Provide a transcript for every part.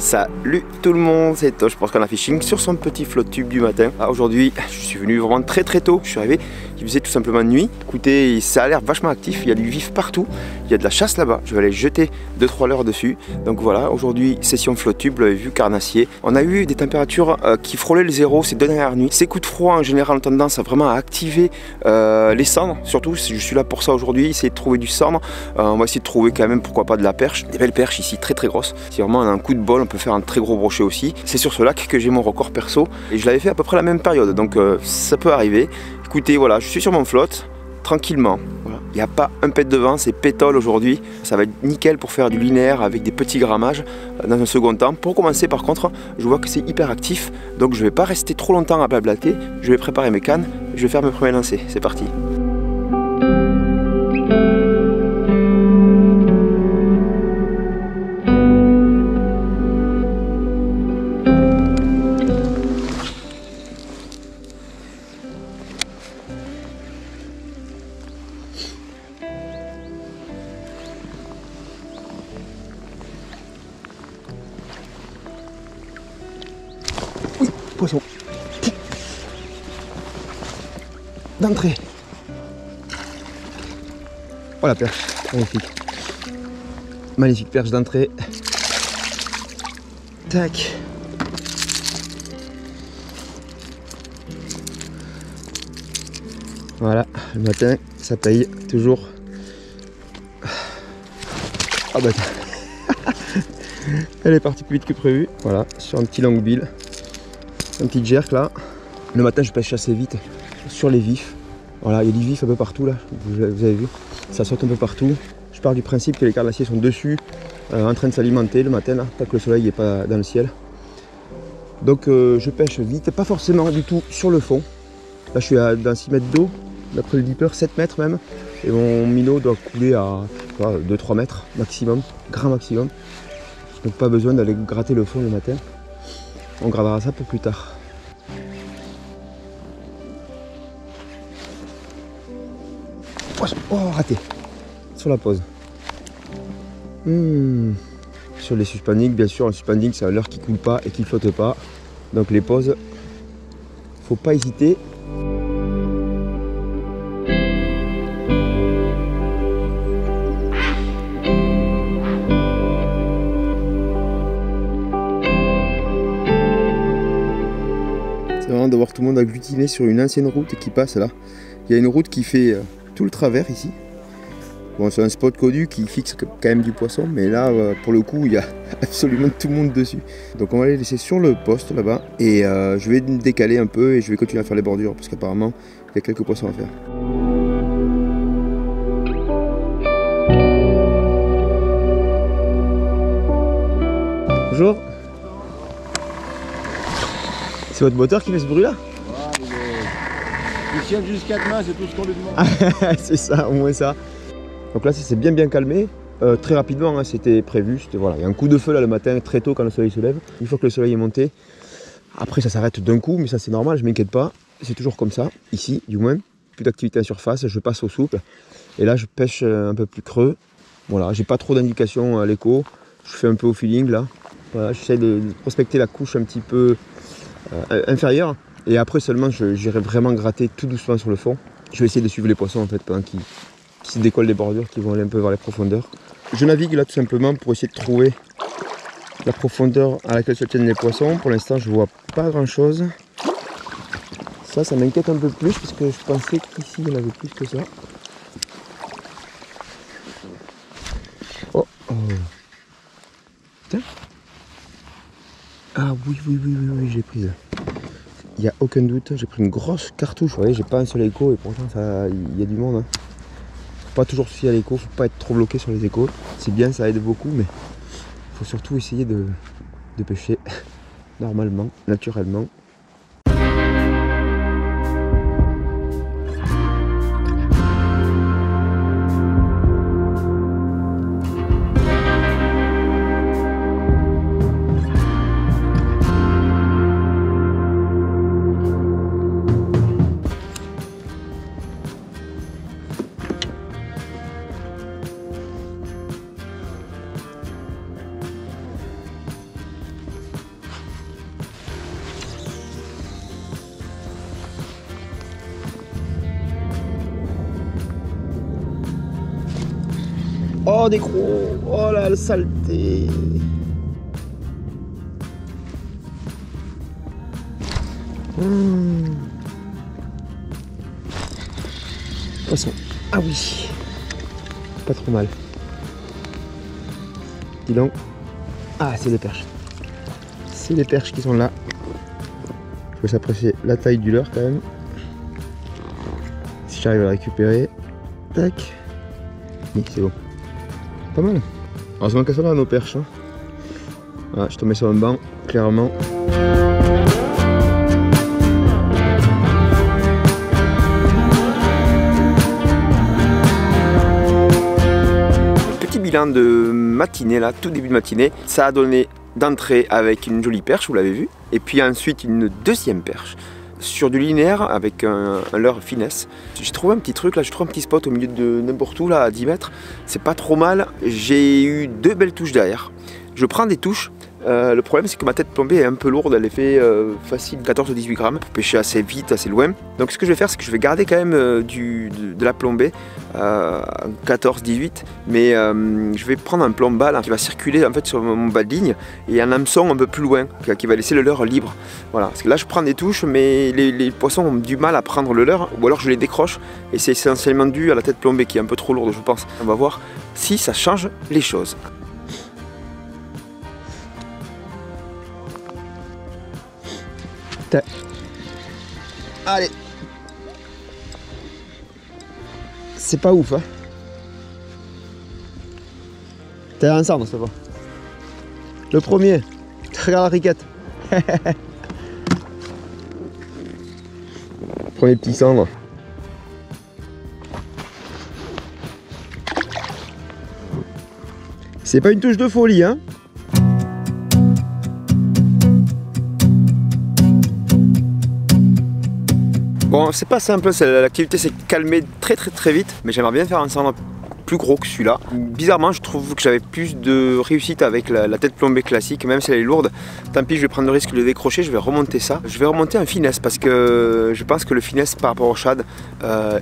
Salut tout le monde, c'est Tosh pour Canal Fishing sur son petit flotte tube du matin. Aujourd'hui, je suis venu vraiment très tôt. Je suis arrivé, il faisait tout simplement nuit. Écoutez, ça a l'air vachement actif, il y a du vif partout. Il y a de la chasse là-bas, je vais aller jeter 2-3 leurres dessus. Donc voilà, aujourd'hui, session flotte tube, vous l'avez vu, carnassier. On a eu des températures qui frôlaient le zéro ces 2 dernières nuits. Ces coups de froid en général ont tendance à vraiment activer les cendres. Surtout, je suis là pour ça aujourd'hui, essayer de trouver du cendre. On va essayer de trouver quand même, pourquoi pas, de la perche. Des belles perches ici, très grosses. Si vraiment on a un coup de bol, on peut faire un très gros brochet aussi. C'est sur ce lac que j'ai mon record perso. Et je l'avais fait à peu près la même période, donc ça peut arriver. Écoutez, voilà, je suis sur mon flotte, tranquillement. Voilà. Il n'y a pas un pet de vent, c'est pétole aujourd'hui. Ça va être nickel pour faire du linéaire avec des petits grammages dans un second temps. Pour commencer par contre, je vois que c'est hyper actif. Donc je ne vais pas rester trop longtemps à blablater. Je vais préparer mes cannes, je vais faire mes premiers lancers. C'est parti. Poisson d'entrée. Oh la perche, magnifique. Magnifique perche d'entrée. Tac. Voilà, le matin, ça paye toujours. Ah bah elle est partie plus vite que prévu. Voilà, sur un petit longbill. Un petit jerk là. Le matin je pêche assez vite sur les vifs. Voilà, il y a du vif un peu partout là, vous avez vu. Ça saute un peu partout. Je pars du principe que les carnassiers sont dessus, en train de s'alimenter le matin là, tant que le soleil n'est pas dans le ciel. Donc je pêche vite, pas forcément du tout sur le fond. Là je suis dans 6 mètres d'eau, d'après le dipper 7 mètres même. Et mon minot doit couler à 2-3 mètres maximum, grand maximum. Donc pas besoin d'aller gratter le fond le matin. On gardera ça pour plus tard. Oh, raté. Sur la pause. Sur les suspendings, bien sûr, un suspending c'est un leurre qui coule pas et qui flotte pas. Donc les pauses, faut pas hésiter. C'est vraiment de voir tout le monde agglutiné sur une ancienne route qui passe là. Il y a une route qui fait tout le travers ici. Bon, c'est un spot connu qui fixe quand même du poisson, mais là pour le coup il y a absolument tout le monde dessus. Donc on va les laisser sur le poste là-bas et je vais me décaler un peu et je vais continuer à faire les bordures parce qu'apparemment il y a quelques poissons à faire. Bonjour. C'est votre moteur qui fait ce bruit là? Il tient jusqu'à demain, c'est tout ce qu'on lui demande. C'est ça, au moins ça. Donc là, ça s'est bien calmé. Très rapidement, hein, c'était prévu. Voilà, il y a un coup de feu là le matin, très tôt quand le soleil se lève. Une fois que le soleil est monté, après ça s'arrête d'un coup, mais ça c'est normal, je m'inquiète pas. C'est toujours comme ça, ici du moins. Plus d'activité en surface, je passe au souple. Et là, je pêche un peu plus creux. Voilà, j'ai pas trop d'indications à l'écho. Je fais un peu au feeling là. Voilà, j'essaie de prospecter la couche un petit peu inférieure. Et après seulement, j'irai vraiment gratter tout doucement sur le fond. Je vais essayer de suivre les poissons en fait pendant qu'ils se décollent des bordures, qui vont aller un peu vers les profondeurs. Je navigue là tout simplement pour essayer de trouver la profondeur à laquelle se tiennent les poissons. Pour l'instant, je vois pas grand chose. Ça m'inquiète un peu plus parce que je pensais qu'ici il y en avait plus que ça. Oh. Tiens. Ah oui, j'ai prise. Il n'y a aucun doute, j'ai pris une grosse cartouche. Vous voyez, j'ai pas un seul écho et pourtant il y a du monde. Hein. Faut pas toujours se fier à l'écho, faut pas être trop bloqué sur les échos. C'est bien, ça aide beaucoup, mais faut surtout essayer de pêcher normalement, naturellement. Oh, des crocs. Oh là, la saleté. Poisson. Ah oui. Pas trop mal. Dis donc. Ah, c'est des perches. C'est des perches qui sont là. Il faut s'apprécier la taille du leurre quand même. Si j'arrive à la récupérer. Tac. Oui, c'est bon. Pas mal. Heureusement qu'elles sont là nos perches. Hein. Voilà, je te mets sur un banc, clairement. Petit bilan de matinée là, tout début de matinée. Ça a donné d'entrée avec une jolie perche, vous l'avez vu. Et puis ensuite une deuxième perche. Sur du linéaire avec un leurre finesse. J'ai trouvé un petit truc là, j'ai trouvé un petit spot au milieu de n'importe où là à 10 mètres. C'est pas trop mal. J'ai eu 2 belles touches derrière. Je prends des touches. Le problème c'est que ma tête plombée est un peu lourde, elle est fait facile 14 ou 18 grammes pour pêcher assez vite, assez loin. Donc ce que je vais faire c'est que je vais garder quand même de la plombée 14-18, mais je vais prendre un plombal qui va circuler en fait sur mon bas de ligne et un hameçon un peu plus loin qui va laisser le leurre libre. Voilà, parce que là je prends des touches mais les poissons ont du mal à prendre le leurre ou alors je les décroche et c'est essentiellement dû à la tête plombée qui est un peu trop lourde je pense. On va voir si ça change les choses. Allez, c'est pas ouf hein. T'as un cendre ça va. Le premier, regarde la riquette. Premier petit cendre. C'est pas une touche de folie hein. Bon, c'est pas simple, l'activité s'est calmée très vite, mais j'aimerais bien faire un cendre plus gros que celui-là. Bizarrement, je trouve que j'avais plus de réussite avec la tête plombée classique, même si elle est lourde. Tant pis, je vais prendre le risque de le décrocher, je vais remonter ça. Je vais remonter un finesse parce que je pense que le finesse par rapport au shad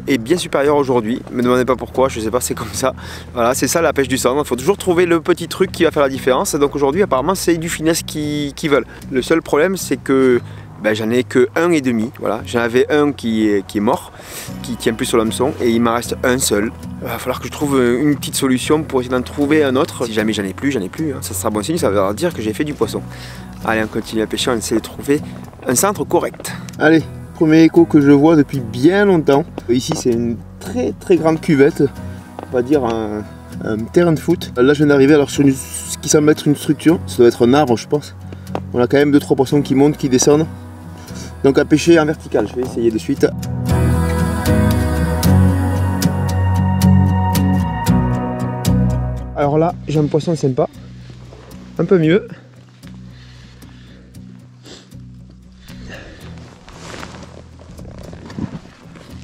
est bien supérieur aujourd'hui. Ne me demandez pas pourquoi, je sais pas, c'est comme ça. Voilà, c'est ça la pêche du cendre. Il faut toujours trouver le petit truc qui va faire la différence. Donc aujourd'hui, apparemment, c'est du finesse qui veulent. Le seul problème, c'est que j'en ai que 1,5, voilà. J'en avais un qui est mort, qui tient plus sur l'hameçon et il m'en reste un seul. Il va falloir que je trouve une petite solution pour essayer d'en trouver un autre. Si jamais j'en ai plus, hein. Ça sera bon signe, ça va dire que j'ai fait du poisson. Allez, on continue à pêcher, on essaie de trouver un centre correct. Allez, premier écho que je vois depuis bien longtemps. Ici c'est une très grande cuvette, on va dire un terrain de foot. Là je viens d'arriver alors sur ce qui semble être une structure, ça doit être un arbre je pense. On a quand même 2-3 poissons qui montent, qui descendent. Donc à pêcher en vertical, je vais essayer de suite. Alors là, j'ai un poisson sympa, un peu mieux.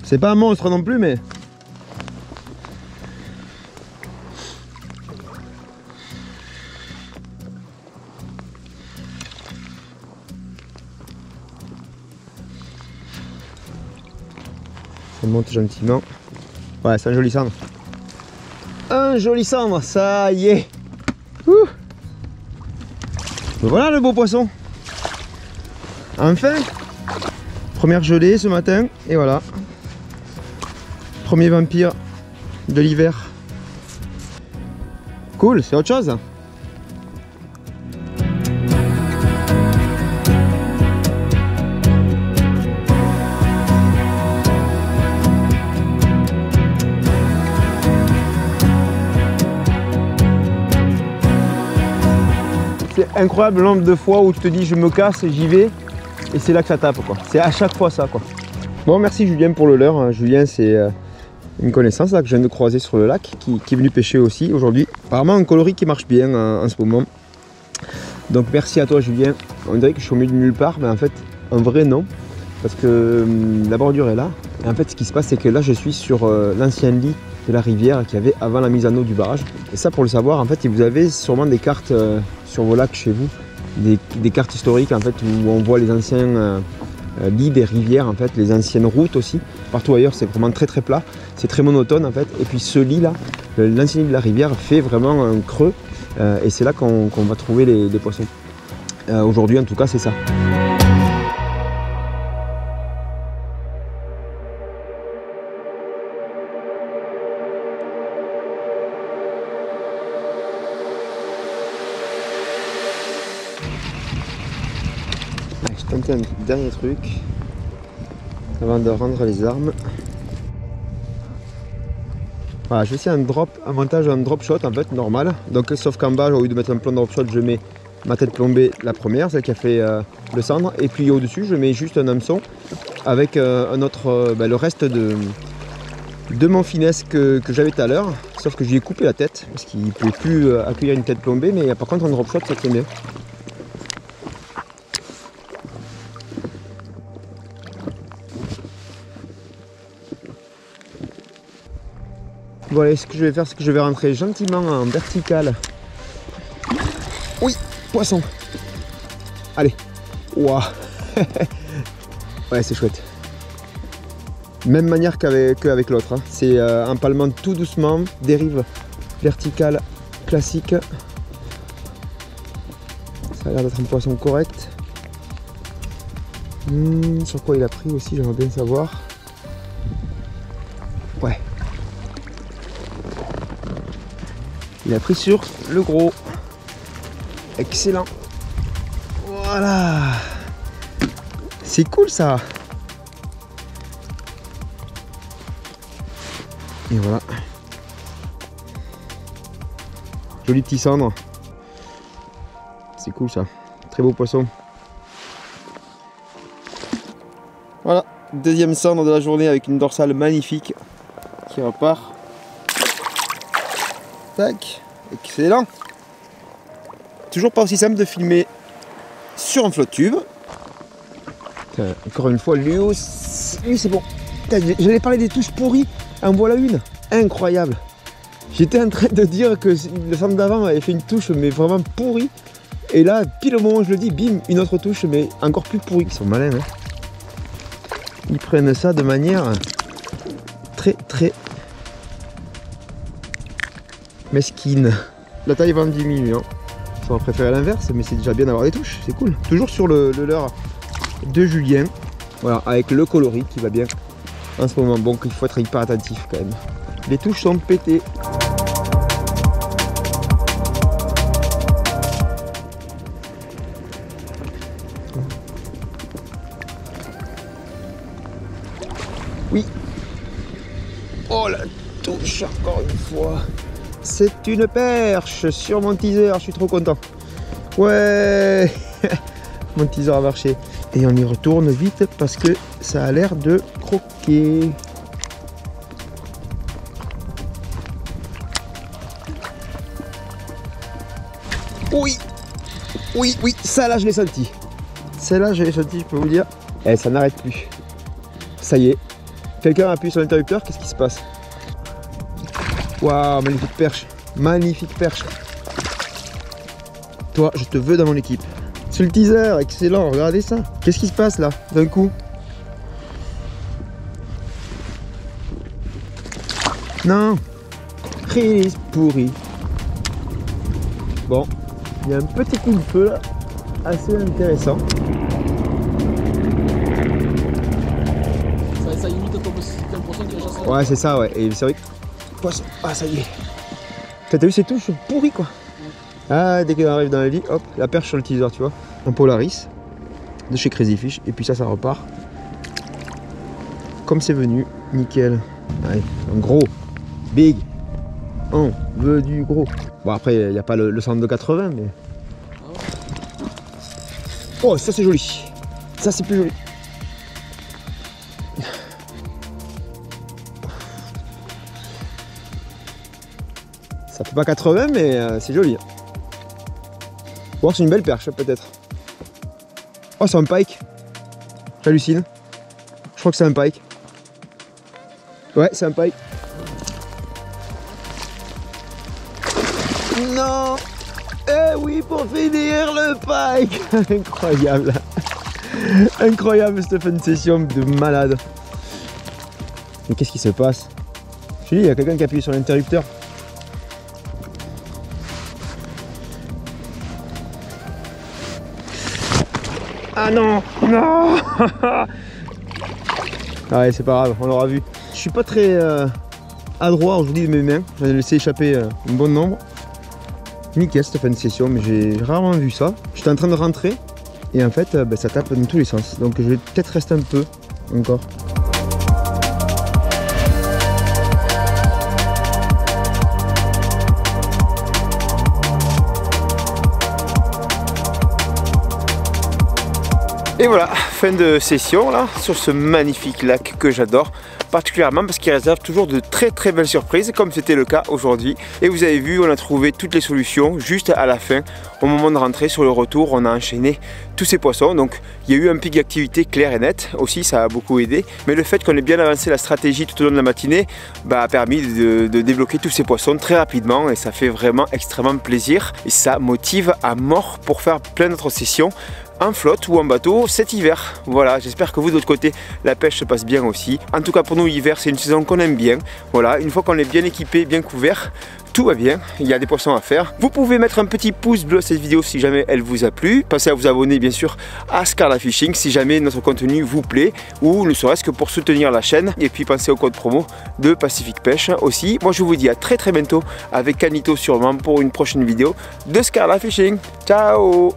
C'est pas un monstre non plus, mais... ça monte gentiment. Ouais, c'est un joli cendre. Un joli cendre, ça y est. Ouh. Voilà le beau poisson. Enfin. Première gelée ce matin. Et voilà. Premier vampire de l'hiver. Cool, c'est autre chose. C'est incroyable le nombre de fois où tu te dis je me casse et j'y vais et c'est là que ça tape quoi. C'est à chaque fois ça quoi. Bon, merci Julien pour le leurre. Julien c'est une connaissance là, que je viens de croiser sur le lac qui est venu pêcher aussi aujourd'hui. Apparemment un coloris qui marche bien en ce moment. Donc merci à toi Julien. On dirait que je suis au milieu de nulle part mais en fait en vrai non. Parce que la bordure est là. Et en fait ce qui se passe c'est que là je suis sur l'ancien lit de la rivière qu'il y avait avant la mise en eau du barrage. Et ça pour le savoir en fait vous avez sûrement des cartes sur vos lacs chez vous, des cartes historiques en fait où on voit les anciens lit des rivières en fait, les anciennes routes aussi. Partout ailleurs c'est vraiment très très plat, c'est très monotone en fait. Et puis ce lit là, l'ancien lit de la rivière fait vraiment un creux et c'est là qu'on va trouver les poissons. Aujourd'hui en tout cas c'est ça. Je tente un dernier truc avant de rendre les armes. Voilà, je vais essayer un montage en drop shot en fait normal. Donc sauf qu'en bas, au lieu de mettre un plan drop shot, je mets ma tête plombée, la première, celle qui a fait le cendre, et puis au dessus je mets juste un hameçon avec un autre, le reste de mon finesse que j'avais tout à l'heure, sauf que je lui ai coupé la tête parce qu'il ne pouvait plus accueillir une tête plombée, mais par contre en drop shot ça tient bien. Bon allez, ce que je vais faire, c'est que je vais rentrer gentiment en vertical. Oui, poisson. Allez. Waouh. Ouais, c'est chouette. Même manière qu'avec l'autre. Hein. C'est un palement tout doucement, dérive verticale classique. Ça a l'air d'être un poisson correct. Sur quoi il a pris aussi, j'aimerais bien savoir. Ouais. Il a pris sur le gros. Excellent. Voilà. C'est cool ça. Et voilà. Joli petit cendre. C'est cool ça. Très beau poisson. Voilà. Deuxième cendre de la journée avec une dorsale magnifique qui repart. Tac. Excellent. Toujours pas aussi simple de filmer sur un flotte tube. Encore une fois, lui c'est bon. J'allais parler des touches pourries, en voilà une. Incroyable. J'étais en train de dire que le centre d'avant avait fait une touche mais vraiment pourrie. Et là, pile au moment où je le dis, bim, une autre touche mais encore plus pourrie. Ils sont malins. Hein. Ils prennent ça de manière très mesquine. La taille va en diminuer. Hein. On va préférer l'inverse, mais c'est déjà bien d'avoir des touches, c'est cool. Toujours sur le leurre de Julien, voilà, avec le coloris qui va bien en ce moment. Bon, il faut être hyper attentif quand même. Les touches sont pétées. Oui. Oh la touche encore une fois. C'est une perche sur mon teaser, je suis trop content. Ouais. Mon teaser a marché. Et on y retourne vite parce que ça a l'air de croquer. Oui. Oui, oui, ça là je l'ai senti. Celle-là je l'ai senti, je peux vous dire. Et ça n'arrête plus. Ça y est. Quelqu'un appuie sur l'interrupteur, qu'est-ce qui se passe? Waouh, magnifique perche. Magnifique perche. Toi, je te veux dans mon équipe. Sur le teaser, excellent, regardez ça. Qu'est-ce qui se passe là, d'un coup? Non. Release pourri. Bon, il y a un petit coup de feu là, assez intéressant. Ça imite ton poisson qui est chassé. Ouais, c'est ça, ouais. Et c'est vrai que... Poisson. Ah, ça y est. T'as vu ces touches pourries quoi. Ah, dès qu'elle arrive dans la vie, hop, la perche sur le teaser, tu vois. Un Polaris de chez Crazy Fish. Et puis ça repart. Comme c'est venu, nickel. Allez, un gros, big. On veut du gros. Bon, après, il n'y a pas le centre de 80, mais... Oh, ça c'est joli. Ça c'est plus joli. Ça fait pas 80, mais c'est joli. Bon, c'est une belle perche, peut-être. Oh, c'est un pike. J'hallucine. Je crois que c'est un pike. Ouais, c'est un pike. Non. Eh oui, pour finir le pike. Incroyable. Incroyable cette fin de session de malade. Mais qu'est-ce qui se passe? Je te dis, il y a quelqu'un qui appuie sur l'interrupteur. Ah non, non. Ah ouais, c'est pas grave, on l'aura vu. Je suis pas très adroit aujourd'hui de mes mains. J'en ai laissé échapper un bon nombre. Nickel cette fin de session, mais j'ai rarement vu ça. J'étais en train de rentrer et en fait ça tape dans tous les sens. Donc je vais peut-être rester un peu encore. Et voilà, fin de session là, sur ce magnifique lac que j'adore, particulièrement parce qu'il réserve toujours de très belles surprises, comme c'était le cas aujourd'hui. Et vous avez vu, on a trouvé toutes les solutions juste à la fin, au moment de rentrer. Sur le retour, on a enchaîné tous ces poissons, donc il y a eu un pic d'activité clair et net, aussi ça a beaucoup aidé. Mais le fait qu'on ait bien avancé la stratégie tout au long de la matinée a permis de débloquer tous ces poissons très rapidement, et ça fait vraiment extrêmement plaisir. Et ça motive à mort pour faire plein d'autres sessions, en flotte ou en bateau cet hiver. Voilà, j'espère que vous de l'autre côté la pêche se passe bien aussi. En tout cas pour nous, l'hiver c'est une saison qu'on aime bien. Voilà, une fois qu'on est bien équipé, bien couvert, tout va bien, il y a des poissons à faire. Vous pouvez mettre un petit pouce bleu à cette vidéo si jamais elle vous a plu. Pensez à vous abonner bien sûr à Scarla Fishing si jamais notre contenu vous plaît, ou ne serait-ce que pour soutenir la chaîne. Et puis pensez au code promo de Pacific Pêche aussi. Moi je vous dis à très bientôt avec Canito sûrement pour une prochaine vidéo de Scarla Fishing. Ciao!